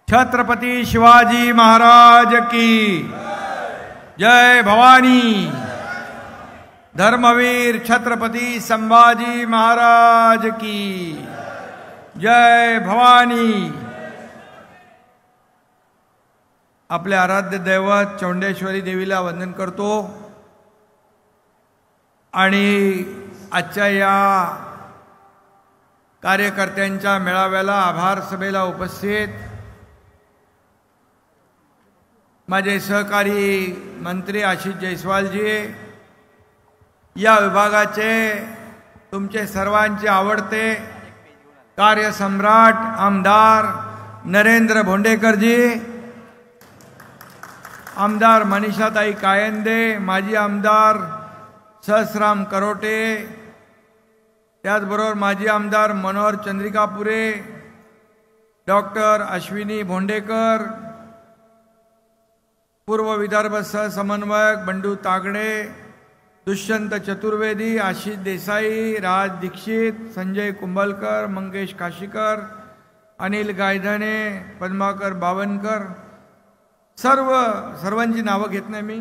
छत्रपति शिवाजी महाराज की जय भवानी। धर्मवीर छत्रपति संभाजी महाराज की जय भवानी। आपले आराध्य दैवत चौंडेश्वरी देवीला वंदन करतो आणि आजच्या या कार्यकर्त्यांच्या मेळाव्याला आभार सभेला उपस्थित माझे सहकारी मंत्री आशिष जयस्वालजी, या विभागाचे तुमचे सर्वांचे आवडते कार्यसम्राट आमदार नरेंद्र भोंडेकरजी, आमदार मनीषाताई कायंदे, माजी आमदार सहस्राम करोटे, त्याचबरोबर माजी आमदार मनोहर चंद्रिकापुरे, डॉक्टर अश्विनी भोंडेकर, पूर्व विदर्भ सहसमन्वयक बंडू तागडे, दुष्यंत चतुर्वेदी, आशिष देसाई, राज दीक्षित, संजय कुंभलकर, मंगेश काशीकर, अनिल गायधने, पद्माकर बावनकर, सर्वांची नावं घेत नाही मी,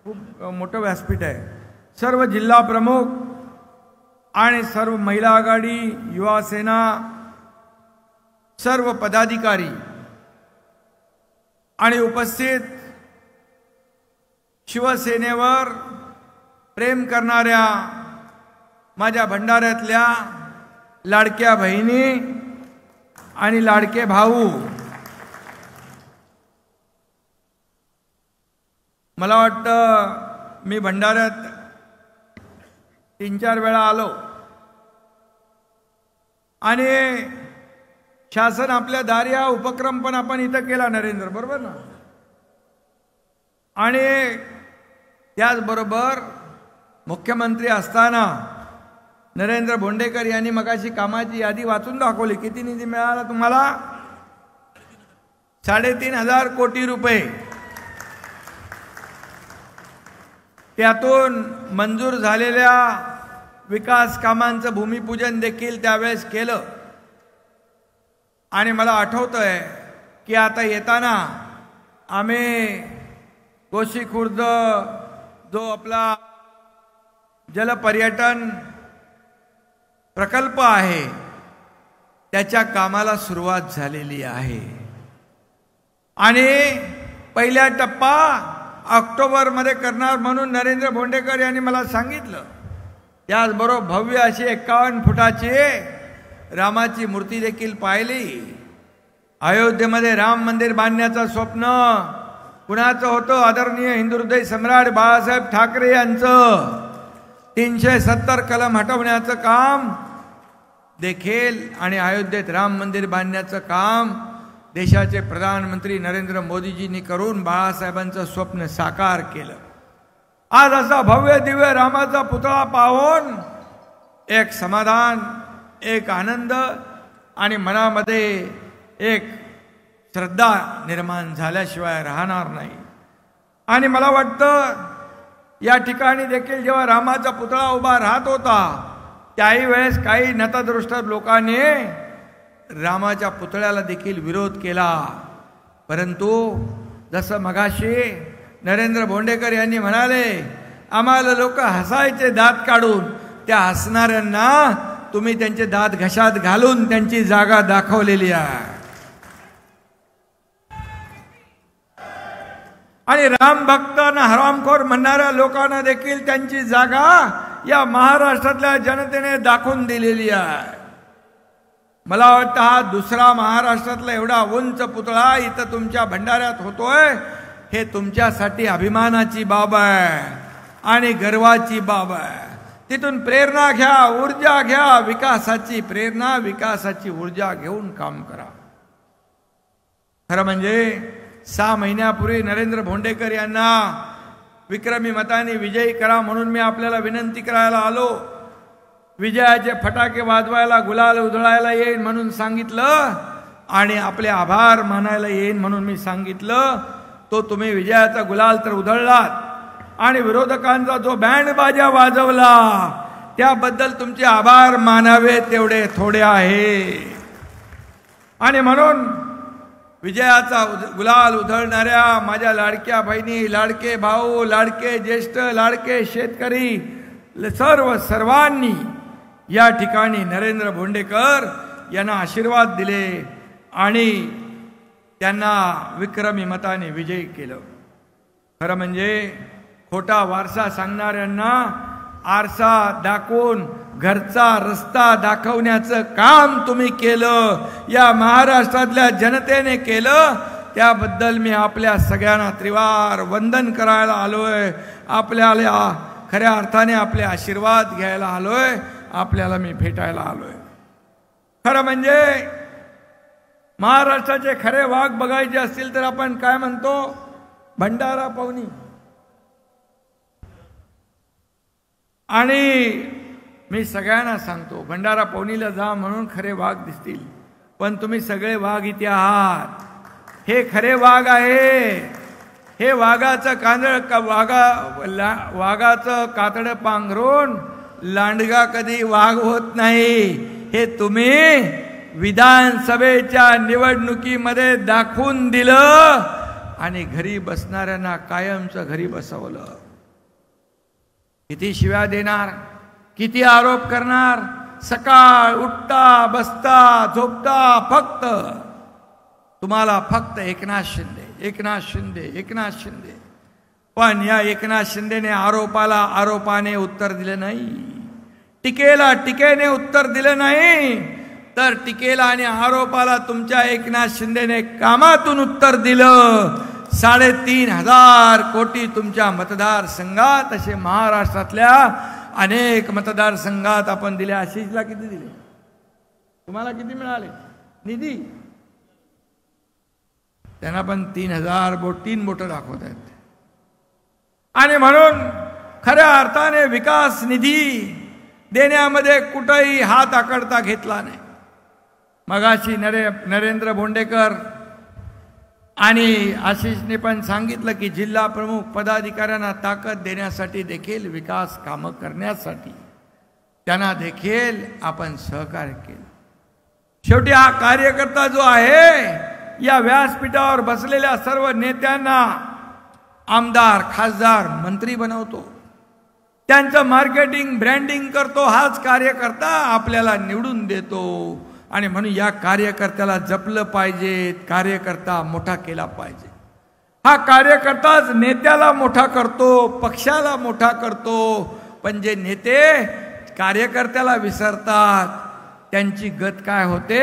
खूप मोठं व्यासपीठ आहे। सर्व जिल्हा प्रमुख आणि सर्व महिला आघाडी, युवा सेना, सर्व पदाधिकारी आणि उपस्थित शिवसेनेवर प्रेम करणाऱ्या माझ्या भंडाऱ्यातल्या लाडक्या बहिणी आणि लाडके भाऊ, मला वाटतं मी भंडाऱ्यात 3-4 वेळा आलो आणि शासन आपल्या दारी हा उपक्रम पण आपण इथं केला नरेंद्र, बरोबर ना? आणि त्याचबरोबर मुख्यमंत्री असताना नरेंद्र भोंडेकर यांनी मगाशी कामाची यादी वाचून दाखवली। किती निधी मिळाला तुम्हाला? 3,500 कोटी रुपये। त्यातून मंजूर झालेल्या विकास कामांचं भूमिपूजन देखील त्यावेळेस केलं आणि मला आठवतंय की आता येताना आम्ही कोशी खुर्द जो आपला जलपर्यटन प्रकल्प आहे त्याच्या कामाला सुरुवात झालेली आहे आणि पहिला टप्पा ऑक्टोबरमध्ये करणार म्हणून नरेंद्र भोंडेकर यांनी मला सांगितलं। त्याचबरोबर भव्य अशी 51 फुटाची रामाची मूर्ती देखील पाहिली। अयोध्येमध्ये राम मंदिर बांधण्याचं स्वप्न कुणाचं होतं? आदरणीय हिंदुहृदय सम्राट बाळासाहेब ठाकरे यांचं। 370 कलम हटवण्याचं काम देखील आणि अयोध्येत राम मंदिर बांधण्याचं काम देशाचे प्रधानमंत्री नरेंद्र मोदीजींनी करून बाळासाहेबांचं स्वप्न साकार केलं। आज असा भव्य दिव्य रामाचा पुतळा पाहून एक समाधान, एक आनंद आणि मनामध्ये एक श्रद्धा निर्माण झाल्याशिवाय राहणार नाही। आणि मला वाटतं या ठिकाणी देखील जेव्हा रामाचा पुतळा उभा राहत होता त्याही वेळेस काही नतदृष्ट लोकांनी रामाच्या पुतळ्याला देखील विरोध केला, परंतु जसं मगाशी नरेंद्र भोंडेकर यांनी म्हणाले, आम्हाला लोक हसायचे दात काढून, त्या हसणाऱ्यांना तुम्ही त्यांचे दात घशात घालून त्यांची जागा दाखवलेली आहे। आणि राम भक्तांना हरामखोर म्हणणाऱ्या लोकांना देखील त्यांची जागा या महाराष्ट्रातल्या जनतेने दाखवून दिलेली आहे। मला वाटतं हा दुसरा महाराष्ट्रातला एवढा उंच पुतळा इथं तुमच्या भंडाऱ्यात होतोय, हे तुमच्यासाठी अभिमानाची बाब आहे आणि गर्वाची बाब आहे। तिथून प्रेरणा घ्या, ऊर्जा घ्या, विकासाची प्रेरणा, विकासाची ऊर्जा घेऊन काम करा। खरं म्हणजे 6 महिन्यापूर्वी नरेंद्र भोंडेकर यांना विक्रमी मताने विजयी करा म्हणून मी आपल्याला विनंती करायला आलो। विजयाचे फटाके वाजवायला, गुलाल उधळायला येईन म्हणून सांगितलं आणि आपले आभार मानायला येईन म्हणून मी सांगितलं। तो तुम्ही विजयाचा गुलाल तर उधळलात आणि विरोधकांचा जो बँड बाजा वाजवला त्याबद्दल तुमचे आभार मानावे तेवढे थोडे आहे। आणि म्हणून विजयाचा गुलाल उधळणाऱ्या माझ्या लाडक्या बहिणी, लाडके भाऊ, लाडके ज्येष्ठ, लाडके शेतकरी सर्वांनी या ठिकाणी नरेंद्र भोंडेकर यांना आशीर्वाद दिले आणि त्यांना विक्रमी मताने विजयी केलं. खरं म्हणजे खोटा वारसा सांगणाऱ्यांना आरसा दाखवून घरचा रस्ता दाखवण्याचं काम तुम्ही केलं, या महाराष्ट्रातल्या जनतेने केलं. त्याबद्दल मी आपल्या सगळ्यांना त्रिवार वंदन करायला आलोय. आपल्याला खऱ्या अर्थाने आपले आशीर्वाद घ्यायला आलोय, आपल्याला मी भेटायला आलोय. खरं म्हणजे महाराष्ट्राचे खरे वाघ बघायचे असतील तर आपण काय म्हणतो, भंडारा पवनी. आणि मी सगळ्यांना सांगतो, भंडारा पवनीला जा म्हणून खरे वाघ दिसतील, पण तुम्ही सगळे वाघ इथे आहात. हे खरे वाघ आहे. हे वाघाचं वाघाचं कातड पांघरून लांडगा कधी वाघ होत नाही. हे तुम्ही विधानसभेच्या निवडणुकीमध्ये दाखवून दिलं आणि घरी बसणाऱ्यांना कायमचं घरी बसवलं. किती शिव्या देणार, किती आरोप करणार. सकाळ उठता बसता झोपता फक्त तुम्हाला फक्त एकनाथ शिंदे, एकनाथ शिंदे, एकनाथ शिंदे. पण या एकनाथ शिंदेने आरोपाला आरोपाने उत्तर दिले नाही, टीकेला टीकेने उत्तर दिले नाही, तर टीकेला आणि आरोपाला तुमच्या एकनाथ शिंदेने कामातून उत्तर दिलं. 3,500 कोटी तुमच्या मतदारसंघात, असे महाराष्ट्रातल्या अनेक मतदारसंघात आपण दिले. आशिषला किती दिले, तुम्हाला किती मिळाले निधी? त्यांना पण 3,000 बोट, 3 बोट दाखवत आहेत. आणि म्हणून खऱ्या अर्थाने विकास निधी देण्यामध्ये कुठेही हात आकडता घेतला नाही. मगाशी नरेंद्र भोंडेकर आणि आशिषने पण सांगितलं की जिल्हा प्रमुख पदाधिकाऱ्यांना ताकद देण्यासाठी देखील, विकास कामं करण्यासाठी त्यांना देखील आपण सहकार्य केलं. शेवटी हा कार्यकर्ता जो आहे, या व्यासपीठावर बसलेल्या सर्व नेत्यांना आमदार, खासदार, मंत्री बनवतो, त्यांचं मार्केटिंग, ब्रँडिंग करतो. हाच कार्यकर्ता आपल्याला निवडून देतो. आणि म्हणून या कार्यकर्त्याला जपलं पाहिजे, कार्यकर्ता मोठा केला पाहिजे. हा कार्यकर्ताच नेत्याला मोठा करतो, पक्षाला मोठा करतो. पण जे नेते कार्यकर्त्याला विसरतात, त्यांची गत काय होते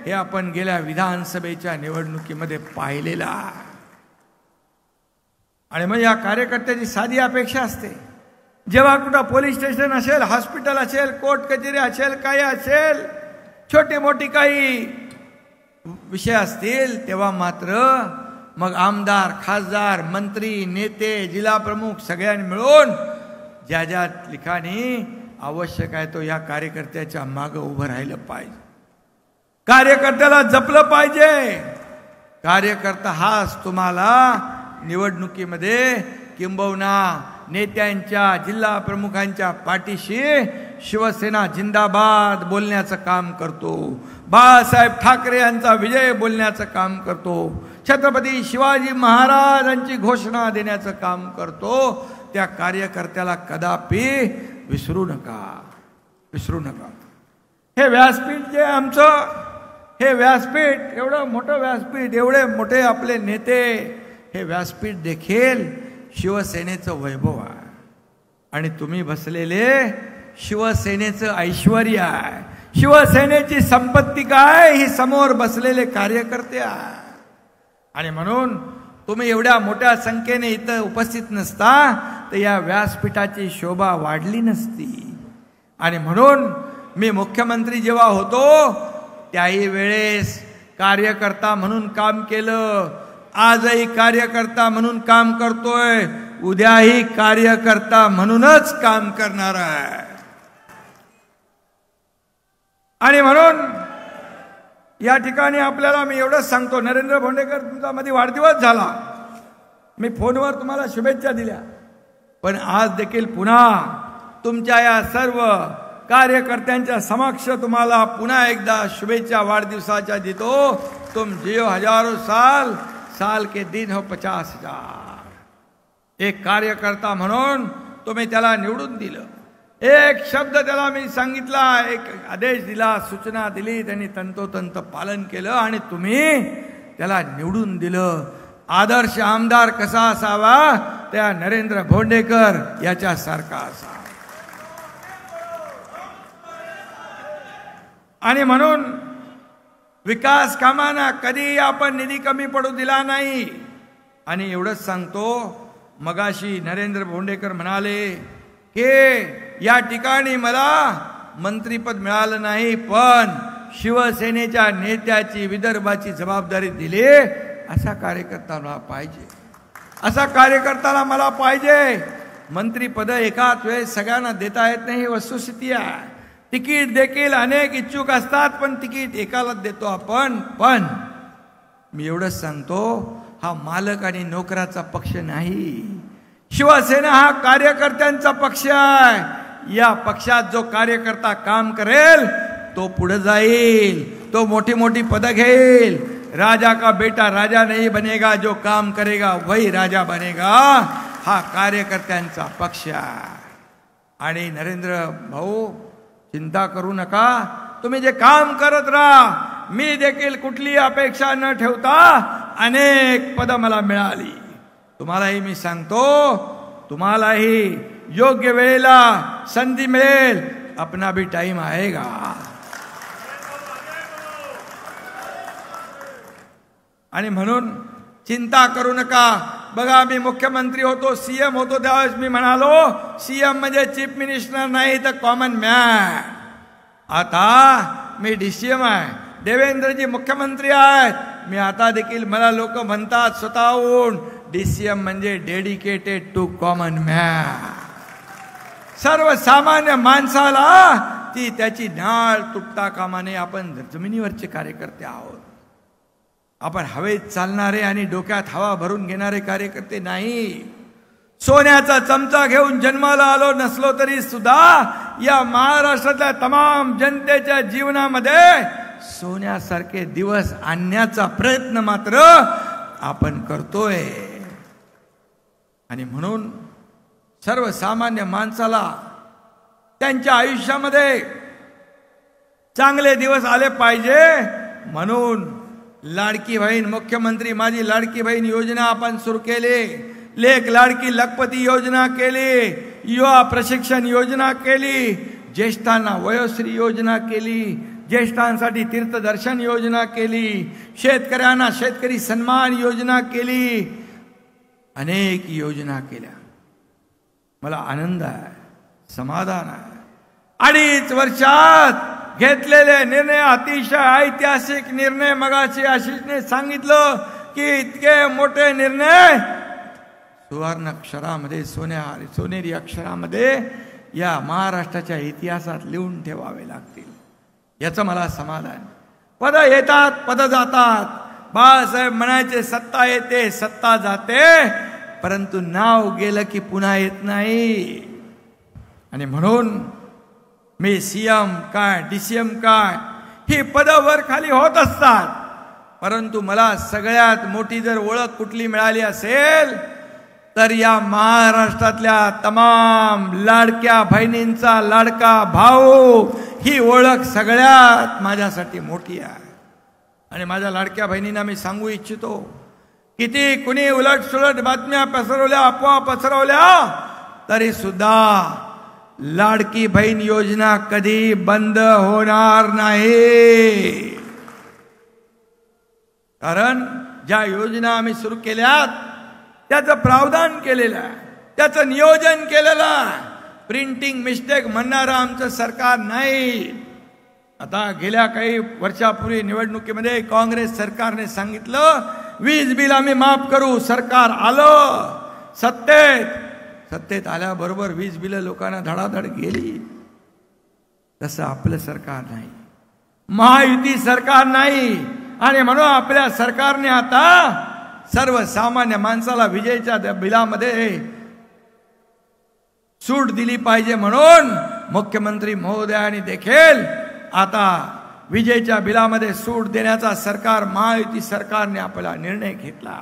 हे आपण गेल्या विधानसभेच्या निवडणुकीमध्ये पाहिलेलं आहे. आणि मग या कार्यकर्त्याची साधी अपेक्षा असते, जेव्हा कुठं पोलीस स्टेशन असेल, हॉस्पिटल असेल, कोर्ट कचेरी असेल, काही असेल, छोटी मोठी काही विषय असतील, तेव्हा मात्र मग आमदार, खासदार, मंत्री, नेते, जिल्हा प्रमुख सगळ्यांनी मिळून ज्या ज्या ठिकाणी आवश्यक आहे तो या कार्यकर्त्याच्या मागे उभं राहिलं पाहिजे. कार्यकर्त्याला जपलं पाहिजे. कार्यकर्ता हाच तुम्हाला निवडणुकीमध्ये किंबहुना नेत्यांच्या, जिल्हा प्रमुखांच्या पाठीशी शिवसेना जिंदाबाद बोलण्याचं काम करतो. बाळासाहेब ठाकरे यांचा विजय बोलण्याचं काम करतो. छत्रपती शिवाजी महाराजांची घोषणा देण्याचं काम करतो. त्या कार्यकर्त्याला कदापि विसरू नका, विसरू नका. हे व्यासपीठ जे आमचं, हे व्यासपीठ, एवढं मोठं व्यासपीठ, एवढे मोठे आपले नेते, हे व्यासपीठ देखील शिवसेनेचं वैभव आहे. आणि तुम्ही बसलेले शिवसेनेचं ऐश्वर्य आहे. शिवसेनेची संपत्ती काय, ही समोर बसलेले कार्यकर्ते आहे. आणि म्हणून तुम्ही एवढ्या मोठ्या संख्येने इथं उपस्थित नसता तर या व्यासपीठाची शोभा वाढली नसती. आणि म्हणून मी मुख्यमंत्री जेव्हा होतो त्याही वेळेस कार्यकर्ता म्हणून काम केलं. आजही कार्यकर्ता म्हणून काम करतोय, उद्याही कार्यकर्ता म्हणूनच काम करणार आहे. आणि म्हणून या ठिकाणी आपल्याला मी एवढंच सांगतो, नरेंद्र भोंडेकर, तुमचा मध्ये वाढदिवस झाला, मी फोनवर तुम्हाला शुभेच्छा दिल्या, पण आज देखील पुन्हा तुमच्या या सर्व कार्यकर्त्यांच्या समक्ष तुम्हाला पुन्हा एकदा शुभेच्छा वाढदिवसाच्या देतो. तुम जियो हजारों साल, साल के दिन हो 50,000. एक कार्यकर्ता म्हणून तुम्ही त्याला निवडून दिलं. एक शब्द त्याला मी सांगितला, एक आदेश दिला, सूचना दिली, त्यांनी तंतोतंत पालन केलं आणि तुम्ही त्याला निवडून दिलं. आदर्श आमदार कसा असावा? त्या नरेंद्र भोंडेकर याच्यासारखा असावा. आणि म्हणून विकास कामांना कधी आपण निधी कमी पडू दिला नाही. आणि एवढंच सांगतो, मगाशी नरेंद्र भोंडेकर म्हणाले की या ठिकाणी मला मंत्रीपद मिळालं नाही, पण शिवसेनेच्या नेत्याची विदर्भाची जबाबदारी दिली. असा कार्यकर्ता मला पाहिजे, असा कार्यकर्त्याला मला पाहिजे. मंत्रीपद एकाच वेळेस सगळ्यांना देता येत नाही, ही वस्तुस्थिती आहे. तिकीट देखील अनेक इच्छुक असतात, पण तिकीट एकालाच देतो आपण. पण मी एवढंच सांगतो, हा मालक आणि नोकराचा पक्ष नाही. शिवसेना हा कार्यकर्त्यांचा पक्ष आहे. या पक्षात जो कार्यकर्ता काम करेल तो पुढे जाईल, तो मोठी मोठी पदं घेईल. राजा का बेटा राजा नहीं बनेगा, जो काम करेगा वही राजा बनेगा. हा कार्यकर्त्यांचा पक्ष आहे. आणि नरेंद्र भाऊ, चिंता करू नका, तुम्ही जे काम करत राहा. मी देखील कुठली अपेक्षा न ठेवता अनेक पदं मला मिळाली. तुम्हालाही मी सांगतो, तुम्हालाही योग्य वेळेला संधी मिळेल. अपना भी टाइम आएगा. आणि म्हणून चिंता करू नका. बघा, मी मुख्यमंत्री होतो, सीएम होतो, त्यावेळेस मी म्हणालो सीएम म्हणजे चीफ मिनिस्टर नाही तर कॉमन मॅन. आता मी डीसीएम आहे, देवेंद्रजी मुख्यमंत्री आहेत. मी आता देखील मला लोक म्हणतात स्वतःहून, डीसीएम म्हणजे डेडिकेटेड टू कॉमन मॅन. सर्वसामान्य माणसाला ती त्याची नाळ तुटता कामा नये. आपण जमिनीवरचे कार्यकर्ते आहोत. आपण हवेत चालणारे आणि डोक्यात हवा भरून घेणारे कार्यकर्ते नाही. सोन्याचा चमचा घेऊन जन्माला आलो नसलो तरी सुद्धा या महाराष्ट्रातल्या तमाम जनतेच्या जीवनामध्ये सोन्यासारखे दिवस आणण्याचा प्रयत्न मात्र आपण करतोय. आणि म्हणून सर्वसामान्य माणसाला त्यांच्या आयुष्यामध्ये चांगले दिवस आले पाहिजे, म्हणून लाडकी बहीण, मुख्यमंत्री माझी लाडकी बहीण योजना आपण सुरू केली. लेक लाडकी लखपती योजना केली. युवा प्रशिक्षण योजना केली. ज्येष्ठांना वयोश्री योजना केली. ज्येष्ठांसाठी तीर्थदर्शन योजना केली. शेतकऱ्यांना शेतकरी सन्मान योजना केली. अनेक योजना केल्या. मला आनंद आहे, समाधान आहे. 2.5 वर्षात घेतलेले निर्णय अतिशय ऐतिहासिक निर्णय. मगाशी आशिषने सांगितलं की इतके मोठे निर्णय सुवर्ण अक्षरामध्ये, सोनेरी अक्षरामध्ये या महाराष्ट्राच्या इतिहासात लिहून ठेवावे लागतील. याचं मला समाधान. पद येतात, पद जातात. बाळासाहेब म्हणायचे, सत्ता येते, सत्ता जाते, परंतु नाव गेलं की पुन्हा येत नाही. आणि म्हणून मी सीएम काय, डीसीएम काय, ही पद वर खाली होत असतात, परंतु मला सगळ्यात मोठी जर ओळख कुठली मिळाली असेल तर या महाराष्ट्रातल्या तमाम लाडक्या बहिणींचा लाडका भाऊ, ही ओळख सगळ्यात माझ्यासाठी मोठी आहे. आणि माझ्या लाडक्या बहिणींना मी सांगू इच्छितो, किती कुणी उलट सुलट बातम्या पसरवल्या, अफवा पसरवल्या, तरी सुद्धा लाडकी बहीण योजना कधी बंद होणार नाही. कारण ज्या योजना आम्ही सुरू केल्यात त्याचं प्रावधान केलेलं आहे, त्याचं नियोजन केलेलं आहे. प्रिंटिंग मिस्टेक म्हणणारं आमचं सरकार नाही. आता गेल्या काही वर्षापूर्वी निवडणुकीमध्ये काँग्रेस सरकारने सांगितलं वीज बिल आम्ही माफ करू. सरकार आलं सत्तेत आल्याबरोबर वीज बिल लोकांना धडाधड गेली. तसं आपलं सरकार नाही, महायुती सरकार नाही. आणि म्हणून आपल्या सरकारने आता सर्वसामान्य माणसाला विजेच्या बिलामध्ये सूट दिली पाहिजे. म्हणून मुख्यमंत्री महोदयांनी देखील आता विजेच्या बिलामध्ये सूट देण्याचा सरकार महायुती सरकारने आपला निर्णय घेतला.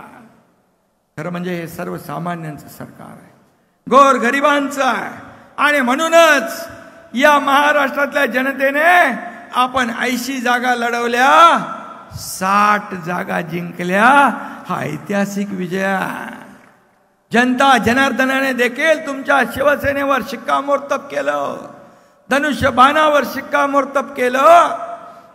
खरं म्हणजे हे सर्वसामान्यांचं सरकार आहे, गोरगरिबांचं आहे. आणि म्हणूनच या महाराष्ट्रातल्या जनतेने आपण 80 जागा लढवल्या, 60 जागा जिंकल्या. हा ऐतिहासिक विजय आहे. जनता जनार्दनाने देखील तुमच्या शिवसेनेवर शिक्कामोर्तब केलं, धनुष्यबाणावर शिक्कामोर्तब केलं.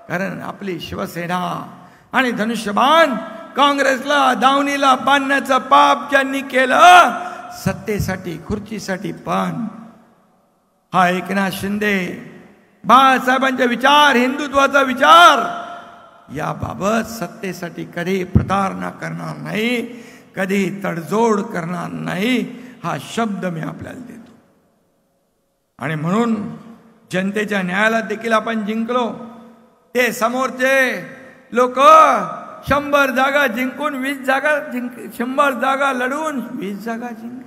कारण आपली शिवसेना आणि धनुष्यबाण काँग्रेसला दावणीला बांधण्याचं पाप ज्यांनी केलं, सत्तेसाठी खुर्चीसाठी पण हा एकनाथ शिंदे बाळासाहेबांचे विचार, हिंदुत्वाचा विचार याबाबत सत्तेसाठी कधी प्रतारणा करणार नाही, कधी तडजोड करणार नाही, हा शब्द मी आपल्याला देतो. आणि म्हणून जनतेच्या न्यायालयात देखील आपण जिंकलो. ते समोरचे लोक 100 जागा जिंकून 20 जागा 100 जागा लढून 20 जागा जिंक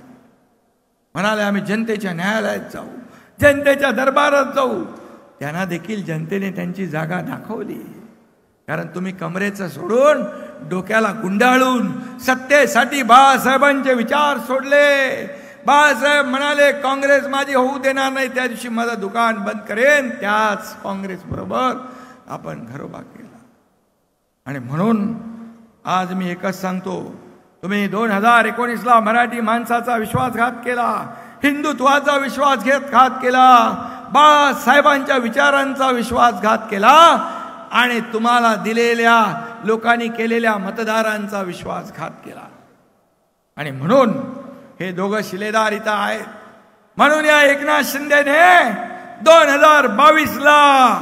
म्हणाले आम्ही जनतेच्या न्यायालयात जाऊ, जनतेच्या दरबारात जाऊ. त्यांना देखील जनतेने त्यांची जागा दाखवली. कारण तुम्ही कमरेचं सोडून डोक्याला गुंडाळून सत्तेसाठी बाळासाहेबांचे विचार सोडले. बाळासाहेब म्हणाले काँग्रेस माझी होऊ देणार नाही, त्या दिवशी माझं दुकान बंद करेन. त्याच काँग्रेस बरोबर आपण घरोबा केला. आणि म्हणून आज मी एकच सांगतो, तुम्ही 2019ला मराठी माणसाचा विश्वासघात केला, हिंदुत्वाचा विश्वासघात केला, बाळासाहेबांच्या विचारांचा विश्वासघात केला आणि तुम्हाला दिलेल्या लोकांनी केलेल्या मतदारांचा विश्वासघात केला. आणि म्हणून हे दोघं शिलेदार इथं आहेत. म्हणून या एकनाथ शिंदेने 2022ला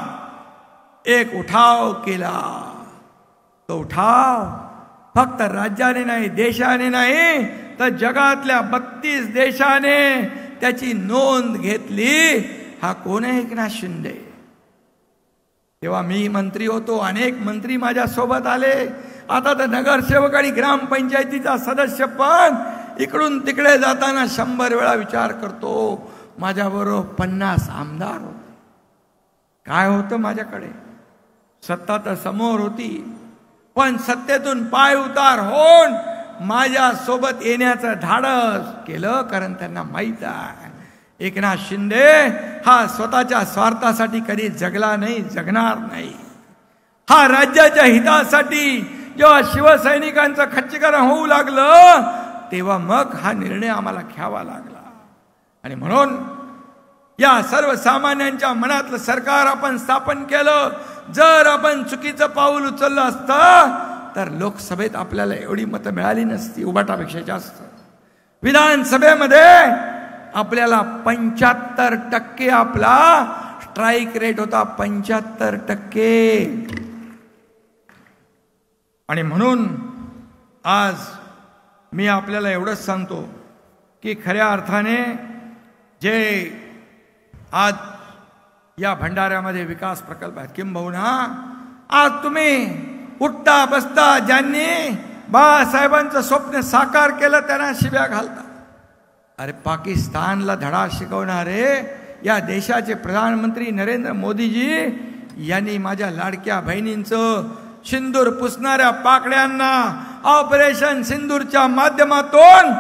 एक उठाव केला. तो उठाव फक्त राज्याने नाही, देशाने नाही, तर जगातल्या 32 देशाने त्याची नोंद घेतली. हा कोण आहे? एकनाथ शिंदे. तेव्हा मी मंत्री होतो, अनेक मंत्री माझ्या सोबत आले. आता तर नगरसेवक आणि ग्रामपंचायतीचा सदस्य पण इकडून तिकडे जाताना 100 वेळा विचार करतो. माझ्याबरोबर 50 आमदार होते. काय होतं माझ्याकडे? सत्ता तर समोर होती, पण सत्तेतून पाय उतार होऊन माझ्या सोबत येण्याचं धाडस केलं. कारण त्यांना माहित आहे एकनाथ शिंदे हा स्वतःच्या स्वार्थासाठी कधी जगला नाही, जगणार नाही. हा राज्याच्या हितासाठी जेव्हा शिवसैनिकांचं खच्चीकरण होऊ लागलं तेव्हा मग हा निर्णय आम्हाला घ्यावा लागला. आणि म्हणून या सर्वसामान्यांच्या मनातलं सरकार आपण स्थापन केलं. जर आपण चुकीचं पाऊल उचललं असतं तर लोकसभेत आपल्याला एवढी मतं मिळाली नसती, उबाटापेक्षा जास्त. विधानसभेमध्ये आपल्याला 75% आपला स्ट्राईक रेट होता, 75%. आणि म्हणून आज मी आपल्याला एवढंच सांगतो की खऱ्या अर्थाने जे आज या भंडाऱ्यामध्ये विकास प्रकल्प आहेत, किंबहुना आज तुम्ही उठता बसता ज्यांनी बाळासाहेबांचं स्वप्न साकार केलं त्यांना शिव्या घालता. अरे पाकिस्तानला धडा शिकवणारे या देशाचे प्रधानमंत्री नरेंद्र मोदीजी यांनी माझ्या लाडक्या बहिणींचं सिंदूर पुसणाऱ्या पाकड्यांना ऑपरेशन सिंदूरच्या माध्यमातून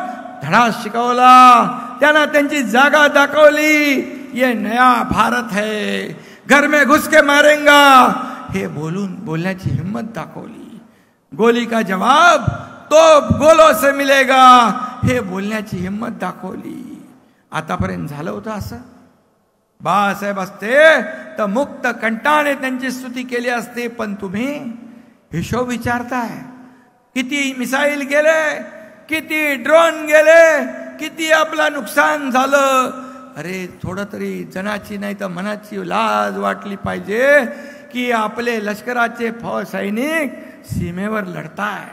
धडा शिकवला. त्यांना त्यांची जागा दाखवली. ये नया भारत है, घर में घुस के मारेंगा हे बोलण्याची हिम्मत दाखवली. गोली का जवाब तोप गोलों से मिलेगा हे बोलण्याची हिम्मत दाखवली. आतापर्यंत झालं होतं असं? बाळासाहेब असते तर मुक्त कंठाने त्यांची स्तुती केली असते. पण तुम्ही हिशोब विचारताय. किती मिसाईल गेले, किती ड्रोन गेले, किती आपला नुकसान झालं. अरे थोडं तरी जनाची नाही तर मनाची लाज वाटली पाहिजे की आपले लष्कराचे सैनिक सीमेवर लढताय,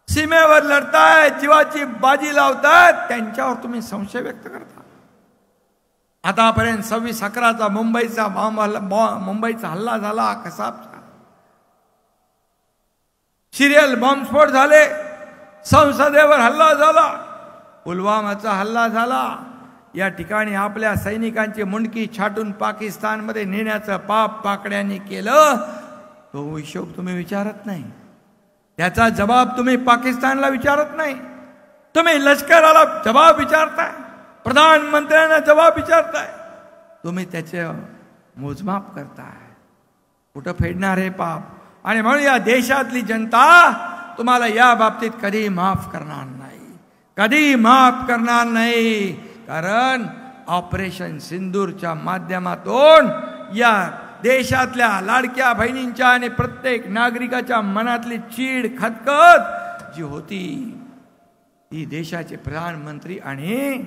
सीमेवर लढताय, जीवाची बाजी लावतात. त्यांच्यावर तुम्ही संशय व्यक्त करता. आतापर्यंत 26/11चा मुंबईचा हल्ला झाला, कसाबचा सिरियल बॉम्बस्फोट झाले, संसदेवर हल्ला झाला, पुलवामाचा हल्ला झाला, या ठिकाणी आपल्या सैनिकांची मुंडकी छाटून पाकिस्तानमध्ये नेण्याचं पाप पाकड्यांनी केलं, तो हिशोब तुम्ही विचारत नाही. त्याचा जबाब तुम्ही पाकिस्तानला विचारत नाही. तुम्ही लष्कराला जबाब विचारताय, प्रधानमंत्र्यांना जबाब विचारताय, तुम्ही त्याचे मोजमाप करताय. कुठं फेडणार हे पाप? आणि म्हणून या देशातली जनता तुम्हाला या बाबतीत कधी माफ करणार नाही, कधी माफ करणार नाही. कारण ऑपरेशन सिंदूरच्या माध्यमातून या देशातल्या लाडक्या बहिणींच्या आणि प्रत्येक नागरिकाच्या मनातली चीड खदखद जी होती ती देशाचे प्रधानमंत्री आणि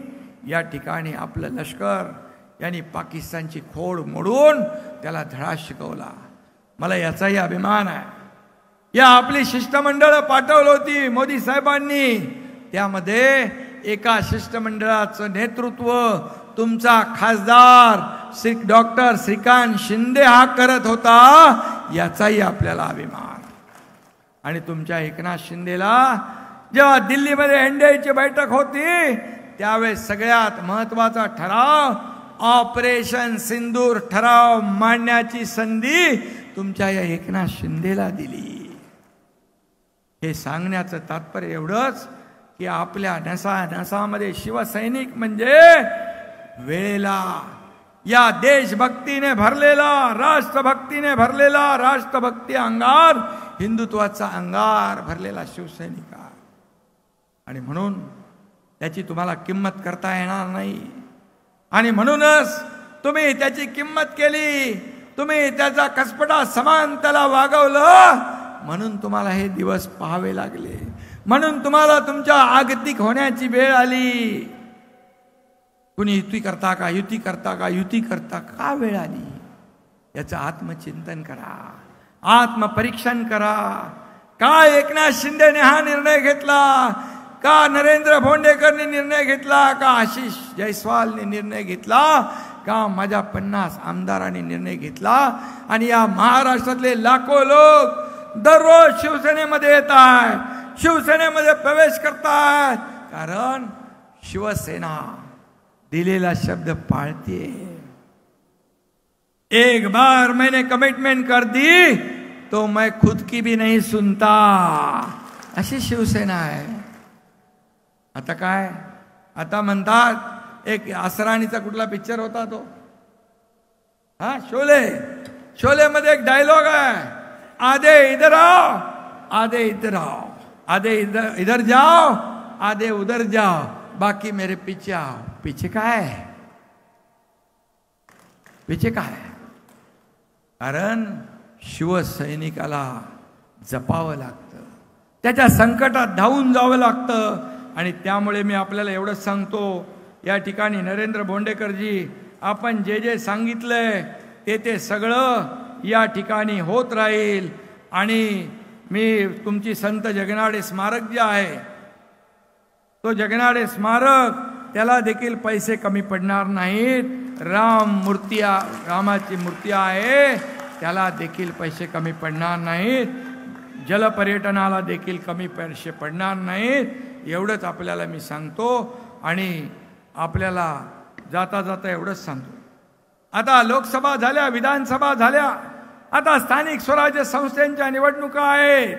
या ठिकाणी आपलं लष्कर यांनी पाकिस्तानची खोड मोडून त्याला धडा शिकवला. मला याचाही अभिमान आहे. या आपली शिष्टमंडळ पाठवली होती मोदी साहेबांनी, त्यामध्ये एका शिष्टमंडळाचं नेतृत्व तुमचा खासदार डॉक्टर श्रीकांत शिंदे हा करत होता, याचाही आपल्याला अभिमान. आणि तुमच्या एकनाथ शिंदेला जेव्हा दिल्लीमध्ये एनडीएची बैठक होती त्यावेळेस सगळ्यात महत्वाचा ठराव ऑपरेशन सिंदूर ठराव मांडण्याची संधी तुमच्या या एकनाथ शिंदेला दिली. हे सांगण्याचं तात्पर्य एवढंच की आपल्या नसामध्ये शिवसैनिक म्हणजे वेळेला या देशभक्तीने भरलेला, राष्ट्रभक्तीने भरलेला, राष्ट्रभक्ती अंगार, हिंदुत्वाचा अंगार भरलेला शिवसैनिक आहे. आणि म्हणून त्याची तुम्हाला किंमत करता येणार नाही. आणि म्हणूनच तुम्ही त्याची किंमत केली, तुम्ही त्याचा कसपटा समान त्याला वागवलं, म्हणून तुम्हाला हे दिवस पाहावे लागले, म्हणून तुम्हाला तुमच्या आगतिक होण्याची वेळ आली. कुणी युती करता का, युती करता का, युती करता का वेळ आली? याचं आत्मचिंतन करा, आत्मपरीक्षण करा. का एकनाथ शिंदेने हा निर्णय घेतला, का नरेंद्र भोंडेकरने निर्णय घेतला, का आशिष जयस्वालने निर्णय घेतला, का माझ्या 50 आमदारांनी निर्णय घेतला. आणि या महाराष्ट्रातले लाखो लोक दररोज शिवसेनेमध्ये येत आहेत, शिवसेनेमध्ये प्रवेश करतात, कारण शिवसेना दिलेला शब्द पाळते. एक बार मैंने कमिटमेंट कर दी तो मैं खुद की भी नहीं सुनता, अशी शिवसेना आहे. आता काय, आता म्हणतात एक असराणीचा कुठला पिक्चर होता तो, हा शोले, शोले मध्ये एक डायलॉग आहे, आधे इधर आओ, आधे इधर आओ, आधे इधर जाओ, आधे उधर जाओ, बाकी मेरे पीछे आओ. पीछे काय, पीछे काय? कारण शिवसैनिकाला जपावं लागतं, त्याच्या संकटात धावून जावं लागतं. आणि त्यामुळे मी आपल्याला एवढंच सांगतो, या ठिकाणी नरेंद्र भोंडेकरजी, आपण जे जे सांगितलंय ते सगळं या ठिकाणी होत राहील. आणि मी तुमची संत जगनाडे स्मारक जे आहे, तो जगनाडे स्मारक त्याला देखील पैसे कमी पडणार नाहीत. रामाची मूर्ती आहे, त्याला देखील पैसे कमी पडणार नाहीत. जलपर्यटनाला देखील कमी पैसे पडणार नाहीत. एवढंच आपल्याला मी सांगतो. आणि आपल्याला जाता जाता एवढंच सांगतो, आता लोकसभा झाल्या, विधानसभा झाल्या, आता स्थानिक स्वराज्य संस्थांच्या निवडणुका आहेत,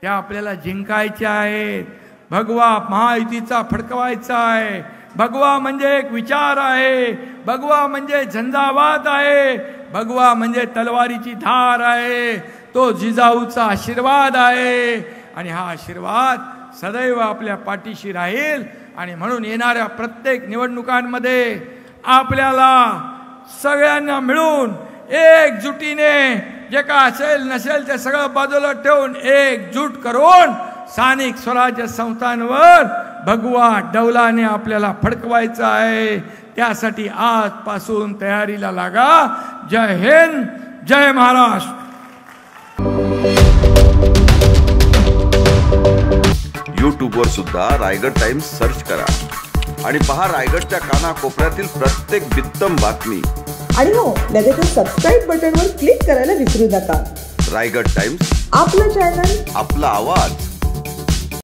त्या आपल्याला जिंकायच्या आहेत. भगवा महायुतीचा फडकवायचा आहे. भगवा म्हणजे एक विचार आहे, भगवा म्हणजे झंझावात आहे, भगवा म्हणजे तलवारीची धार आहे, तो जिजाऊचा आशीर्वाद आहे. आणि हा आशीर्वाद सदैव आपल्या पाठीशी राहील. आणि म्हणून येणाऱ्या प्रत्येक निवडणुकांमध्ये आपल्याला सगळ्यांना मिळून एकजुटीने जे काय असेल नसेल ते सगळं बाजूला ठेवून एकजूट करून स्थानिक स्वराज्य संस्थांवर भगवा डौलाने आपल्याला फडकवायचं आहे. त्यासाठी आजपासून तयारीला लागा. जय हिंद, जय महाराष्ट्र. यूट्यूबवर सुद्धा रायगड टाइम्स सर्च करा आणि पहा रायगडच्या कानाकोपऱ्यातील प्रत्येक बित्तम बातमी. आणि हो, लगेच सबस्क्राईब बटनवर क्लिक करायला विसरू नका. रायगड टाइम्स, आपलं चॅनल, आपला आवाज.